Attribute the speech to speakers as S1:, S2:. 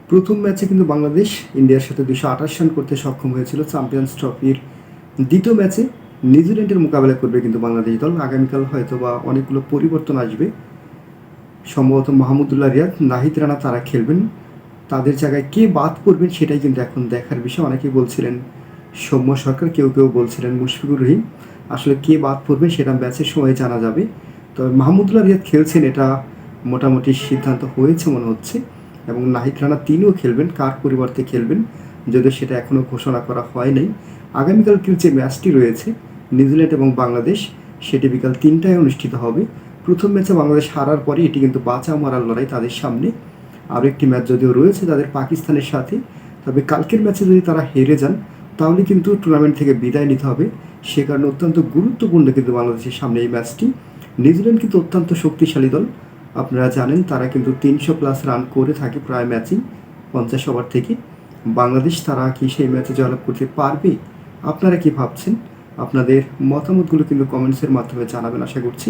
S1: প্রথম ম্যাচে কিন্তু বাংলাদেশ ইন্ডিয়ার সাথে 228 রান করতে সক্ষম হয়েছিল চ্যাম্পিয়ন্স ট্রফির। দ্বিতীয় ম্যাচে নিউজিল্যান্ডের মোকাবেলা করবে কিন্তু বাংলাদেশ দল। আগামীকাল হয়তো বা অনেকগুলো পরিবর্তন আসবে। সম্ভবত মাহমুদুল্লাহ রিয়াদ, নাহিদ রানা তারা খেলবেন। তাদের জায়গায় কে বাদ পড়বেন সেটাই কিন্তু এখন দেখার বিষয়। অনেকেই বলছিলেন সৌম্য সরকার, কেউ কেউ বলছিলেন মুশফিকুর রহিম। আসলে কে বাদ পড়বেন সেটা ম্যাচের সময় জানা যাবে। তবে মাহমুদুল্লাহ রিয়াদ খেলছেন, এটা মোটামুটি সিদ্ধান্ত হয়েছে মনে হচ্ছে। এবং নাহিদ রানা তিনিও খেলবেন, কার পরিবর্তে খেলবেন যদিও সেটা এখনও ঘোষণা করা হয় নাই। আগামীকালকে যে ম্যাচটি রয়েছে নিউজিল্যান্ড এবং বাংলাদেশ, সেটি বিকাল 3টায় অনুষ্ঠিত হবে। প্রথম ম্যাচে বাংলাদেশ হারার পরে এটি কিন্তু বাঁচা মারার লড়াই তাদের সামনে। আরও একটি ম্যাচ যদিও রয়েছে তাদের পাকিস্তানের সাথে। তবে কালকের ম্যাচে যদি তারা হেরে যান তাহলে কিন্তু টুর্নামেন্ট থেকে বিদায় নিতে হবে। সে কারণে অত্যন্ত গুরুত্বপূর্ণ কিন্তু বাংলাদেশের সামনে এই ম্যাচটি। নিউজিল্যান্ড কিন্তু অত্যন্ত শক্তিশালী দল, আপনারা জানেন। তারা কিন্তু 300+ রান করে থাকে প্রায় ম্যাচেই 50 ওভার থেকে। বাংলাদেশ তারা কি সেই ম্যাচে জয়লাভ করতে পারবে? আপনারা কি ভাবছেন? আপনাদের মতামতগুলো কিন্তু কমেন্টসের মাধ্যমে জানাবেন আশা করছি।